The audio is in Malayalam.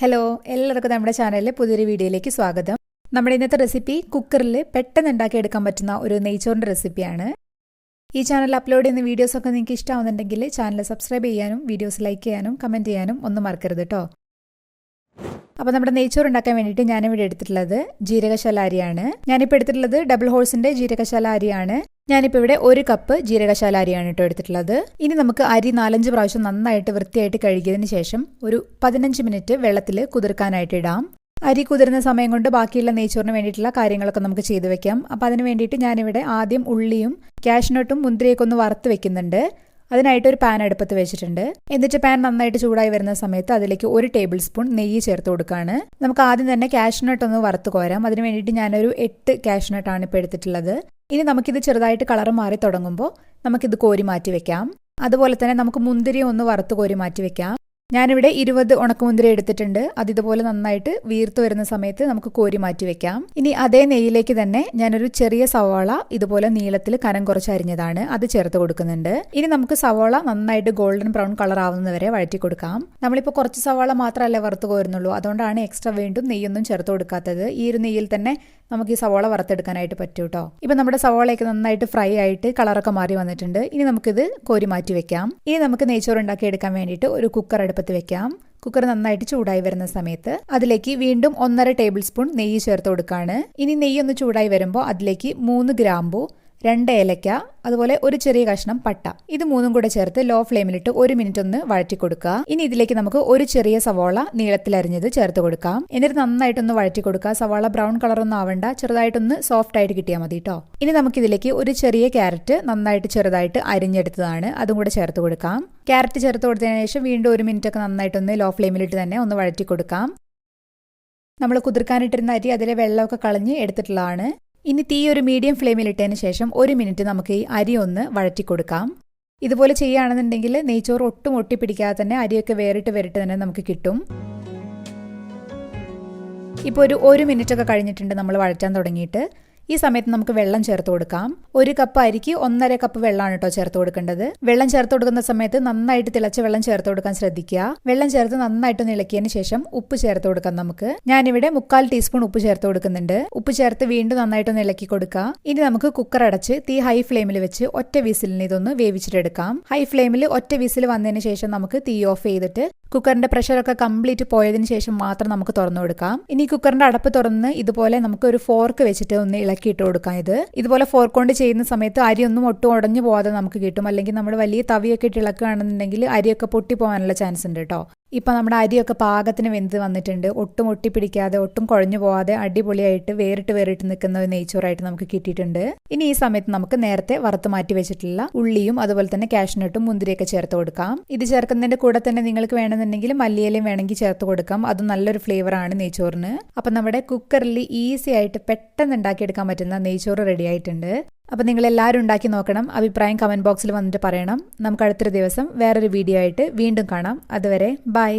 ഹലോ, എല്ലാവർക്കും നമ്മുടെ ചാനലിലെ പുതിയൊരു വീഡിയോയിലേക്ക് സ്വാഗതം. നമ്മുടെ ഇന്നത്തെ റെസിപ്പി കുക്കറിൽ പെട്ടെന്ന് ഉണ്ടാക്കിയെടുക്കാൻ പറ്റുന്ന ഒരു നെയ്ച്ചോറിൻ്റെ റെസിപ്പിയാണ്. ഈ ചാനൽ അപ്ലോഡ് ചെയ്യുന്ന വീഡിയോസൊക്കെ നിങ്ങൾക്ക് ഇഷ്ടമാവുന്നുണ്ടെങ്കിൽ ചാനൽ സബ്സ്ക്രൈബ് ചെയ്യാനും വീഡിയോസ് ലൈക്ക് ചെയ്യാനും കമൻറ്റ് ചെയ്യാനും ഒന്നും മറക്കരുത് കേട്ടോ. അപ്പോൾ നമ്മുടെ നെയ്ച്ചോറ് ഉണ്ടാക്കാൻ വേണ്ടിയിട്ട് ഞാനിവിടെ എടുത്തിട്ടുള്ളത് ജീരകശാല അരിയാണ്. ഞാനിപ്പോൾ എടുത്തിട്ടുള്ളത് ഡബിൾ ഹോഴ്സിൻ്റെ ജീരകശാല അരിയാണ്. ഞാനിപ്പോൾ ഇവിടെ 1 കപ്പ് ജീരകശാല അരിയാണ് കേട്ടോ എടുത്തിട്ടുള്ളത്. ഇനി നമുക്ക് അരി 4-5 പ്രാവശ്യം നന്നായിട്ട് വൃത്തിയായിട്ട് കഴുകിയതിന് ശേഷം ഒരു 15 മിനിറ്റ് വെള്ളത്തിൽ കുതിർക്കാനായിട്ട് ഇടാം. അരി കുതിരുന്ന സമയം കൊണ്ട് ബാക്കിയുള്ള നെയ്ച്ചോറിന് വേണ്ടിയിട്ടുള്ള കാര്യങ്ങളൊക്കെ നമുക്ക് ചെയ്തു വെക്കാം. അപ്പോൾ അതിന് വേണ്ടിയിട്ട് ഞാനിവിടെ ആദ്യം ഉള്ളിയും കാഷ്നട്ടും മുന്തിരിയൊക്കെ ഒന്ന് വറുത്ത് വെക്കുന്നുണ്ട്. അതിനായിട്ട് ഒരു പാൻ അടുപ്പത്ത് വെച്ചിട്ടുണ്ട്. എന്നിട്ട് പാൻ നന്നായിട്ട് ചൂടായി വരുന്ന സമയത്ത് അതിലേക്ക് 1 ടേബിൾ സ്പൂൺ നെയ്യ് ചേർത്ത് കൊടുക്കുകയാണ്. നമുക്ക് ആദ്യം തന്നെ കാഷ്നട്ട് ഒന്ന് വറുത്ത് കോരാം. അതിന് വേണ്ടിയിട്ട് ഞാനൊരു 8 കാഷ്നട്ടാണ് ഇപ്പോൾ എടുത്തിട്ടുള്ളത്. ഇനി നമുക്കിത് ചെറുതായിട്ട് കളർ മാറി തുടങ്ങുമ്പോൾ നമുക്കിത് കോരി മാറ്റി വെക്കാം. അതുപോലെ തന്നെ നമുക്ക് മുന്തിരി ഒന്ന് വറുത്ത് കോരി മാറ്റി വെക്കാം. ഞാനിവിടെ 20 ഉണക്കമുന്തിരി എടുത്തിട്ടുണ്ട്. അത് ഇതുപോലെ നന്നായിട്ട് വീർത്ത് വരുന്ന സമയത്ത് നമുക്ക് കോരി മാറ്റി വെക്കാം. ഇനി അതേ നെയ്യിലേക്ക് തന്നെ ഞാനൊരു ചെറിയ സവാള ഇതുപോലെ നീളത്തിൽ കനം കുറച്ച് അരിഞ്ഞതാണ് അത് ചേർത്ത് കൊടുക്കുന്നുണ്ട്. ഇനി നമുക്ക് സവാള നന്നായിട്ട് ഗോൾഡൻ ബ്രൗൺ കളർ ആവുന്നവരെ വഴറ്റി കൊടുക്കാം. നമ്മളിപ്പോൾ കുറച്ച് സവാള മാത്രമല്ല വറുത്ത് കോരുന്നുള്ളൂ, അതുകൊണ്ടാണ് എക്സ്ട്രാ വീണ്ടും നെയ്യൊന്നും ചേർത്ത് കൊടുക്കാത്തത്. ഈ ഒരു നെയ്യിൽ തന്നെ നമുക്ക് ഈ സവാള വറുത്തെടുക്കാനായിട്ട് പറ്റും കേട്ടോ. ഇപ്പം നമ്മുടെ സവാളയൊക്കെ നന്നായിട്ട് ഫ്രൈ ആയിട്ട് കളറൊക്കെ മാറി വന്നിട്ടുണ്ട്. ഇനി നമുക്കിത് കോരി മാറ്റി വെക്കാം. ഇനി നമുക്ക് നെയ്ച്ചോറ് ഉണ്ടാക്കി എടുക്കാൻ വേണ്ടിയിട്ട് ഒരു കുക്കർ അടുപ്പത്ത് വെക്കാം. കുക്കർ നന്നായിട്ട് ചൂടായി വരുന്ന സമയത്ത് അതിലേക്ക് വീണ്ടും 1.5 ടേബിൾ സ്പൂൺ നെയ്യ് ചേർത്ത് കൊടുക്കുകയാണ്. ഇനി നെയ്യ് ഒന്ന് ചൂടായി വരുമ്പോൾ അതിലേക്ക് 3 ഗ്രാമ്പു, 2 ഏലക്ക, അതുപോലെ ഒരു ചെറിയ കഷ്ണം പട്ട, ഇത് 3ഉം കൂടെ ചേർത്ത് ലോ ഫ്ലെയിമിലിട്ട് 1 മിനിറ്റ് ഒന്ന് വഴറ്റി കൊടുക്കുക. ഇനി ഇതിലേക്ക് നമുക്ക് ഒരു ചെറിയ സവാള നീളത്തിലരിഞ്ഞത് ചേർത്ത് കൊടുക്കാം. എന്നിട്ട് നന്നായിട്ടൊന്ന് വഴറ്റി കൊടുക്കുക. സവാള ബ്രൗൺ കളറൊന്നും ആവണ്ട, ചെറുതായിട്ടൊന്ന് സോഫ്റ്റ് ആയിട്ട് കിട്ടിയാൽ മതി കേട്ടോ. ഇനി നമുക്കിതിലേക്ക് ഒരു ചെറിയ ക്യാരറ്റ് നന്നായിട്ട് ചെറുതായിട്ട് അരിഞ്ഞെടുത്തതാണ്, അതും കൂടെ ചേർത്ത് കൊടുക്കാം. ക്യാരറ്റ് ചേർത്ത് കൊടുത്തതിന് ശേഷം വീണ്ടും 1 മിനിറ്റ് ഒക്കെ നന്നായിട്ടൊന്ന് ലോ ഫ്ലെയിമിലിട്ട് തന്നെ ഒന്ന് വഴറ്റി കൊടുക്കാം. നമ്മൾ കുതിർക്കാനിട്ടിരുന്ന അരി അതിലെ വെള്ളമൊക്കെ കളഞ്ഞ് എടുത്തിട്ടുള്ളതാണ്. ഇനി തീ ഒരു മീഡിയം ഫ്ലെയിമിൽ ഇട്ടതിന് ശേഷം 1 മിനിറ്റ് നമുക്ക് ഈ അരി ഒന്ന് വഴറ്റി കൊടുക്കാം. ഇതുപോലെ ചെയ്യുകയാണെന്നുണ്ടെങ്കിൽ നെയ്ച്ചോറ് ഒട്ടും ഒട്ടിപ്പിടിക്കാതെ തന്നെ അരിയൊക്കെ വേറിട്ട് തന്നെ നമുക്ക് കിട്ടും. ഇപ്പോൾ ഒരു 1 മിനിറ്റ് ഒക്കെ കഴിഞ്ഞിട്ടുണ്ട് നമ്മൾ വഴറ്റാൻ തുടങ്ങിയിട്ട്. ഈ സമയത്ത് നമുക്ക് വെള്ളം ചേർത്ത് കൊടുക്കാം. 1 കപ്പ് അരിക്ക് 1.5 കപ്പ് വെള്ളമാണ് കേട്ടോ ചേർത്ത് കൊടുക്കേണ്ടത്. വെള്ളം ചേർത്ത് കൊടുക്കുന്ന സമയത്ത് നന്നായിട്ട് തിളച്ച വെള്ളം ചേർത്ത് കൊടുക്കാൻ ശ്രദ്ധിക്കുക. വെള്ളം ചേർത്ത് നന്നായിട്ടൊന്ന് ഇളക്കിയതിന് ശേഷം ഉപ്പ് ചേർത്ത് കൊടുക്കാം നമുക്ക്. ഞാനിവിടെ 3/4 ടീസ്പൂൺ ഉപ്പ് ചേർത്ത് കൊടുക്കുന്നുണ്ട്. ഉപ്പ് ചേർത്ത് വീണ്ടും നന്നായിട്ടൊന്ന് ഇളക്കി കൊടുക്കുക. ഇനി നമുക്ക് കുക്കർ അടച്ച് തീ ഹൈ ഫ്ലെയിമിൽ വെച്ച് ഒറ്റ വിസിലിന് ഇതൊന്ന് വേവിച്ചിട്ടെടുക്കാം. ഹൈ ഫ്ലെയിമിൽ ഒറ്റ വിസിൽ വന്നതിന് ശേഷം നമുക്ക് തീ ഓഫ് ചെയ്തിട്ട് കുക്കറിന്റെ പ്രഷറൊക്കെ കംപ്ലീറ്റ് പോയതിനു ശേഷം മാത്രം നമുക്ക് തുറന്നു കൊടുക്കാം. ഇനി കുക്കറിന്റെ അടപ്പ് തുറന്ന് ഇതുപോലെ നമുക്ക് ഒരു ഫോർക്ക് വെച്ചിട്ട് ഒന്ന് ഇളക്കിയിട്ട് കൊടുക്കാം. ഇതുപോലെ ഫോർക്ക് കൊണ്ട് ചെയ്യുന്ന സമയത്ത് അരിയൊന്നും ഒട്ടും ഉടഞ്ഞു പോകാതെ നമുക്ക് കിട്ടും. അല്ലെങ്കിൽ നമ്മൾ വലിയ തവിയൊക്കെ ഇട്ട് ഇളക്കുകയാണെന്നുണ്ടെങ്കിൽ അരിയൊക്കെ പൊട്ടി പോകാനുള്ള ചാൻസ് ഉണ്ട് കേട്ടോ. ഇപ്പം നമ്മുടെ അരിയൊക്കെ പാകത്തിന് വെന്ത് വന്നിട്ടുണ്ട്. ഒട്ടും ഒട്ടിപ്പിടിക്കാതെ ഒട്ടും കുഴഞ്ഞു പോകാതെ അടിപൊളിയായിട്ട് വേറിട്ട് നിൽക്കുന്ന ഒരു നെയ്ച്ചോറായിട്ട് നമുക്ക് കിട്ടിയിട്ടുണ്ട്. ഇനി ഈ സമയത്ത് നമുക്ക് നേരത്തെ വറുത്ത് മാറ്റി വെച്ചിട്ടുള്ള ഉള്ളിയും അതുപോലെ തന്നെ കാഷ്നട്ടും മുന്തിരിയൊക്കെ ചേർത്ത് കൊടുക്കാം. ഇത് ചേർക്കുന്നതിന്റെ കൂടെ തന്നെ നിങ്ങൾക്ക് വേണമെന്നുണ്ടെങ്കിൽ മല്ലിയിലയും വേണമെങ്കിൽ ചേർത്ത് കൊടുക്കാം. അത് നല്ലൊരു ഫ്ലേവറാണ് നെയ്ച്ചോറിന്. അപ്പം നമ്മുടെ കുക്കറിൽ ഈസി ആയിട്ട് പെട്ടെന്ന് ഉണ്ടാക്കിയെടുക്കാൻ പറ്റുന്ന നെയ്ച്ചോറ് റെഡി ആയിട്ടുണ്ട്. അപ്പം നിങ്ങൾ എല്ലാവരും ഉണ്ടാക്കി നോക്കണം. അഭിപ്രായം കമന്റ് ബോക്സിൽ വന്നിട്ട് പറയണം. നമുക്ക് അടുത്തൊരു ദിവസം വേറൊരു വീഡിയോ ആയിട്ട് വീണ്ടും കാണാം. അതുവരെ ബൈ.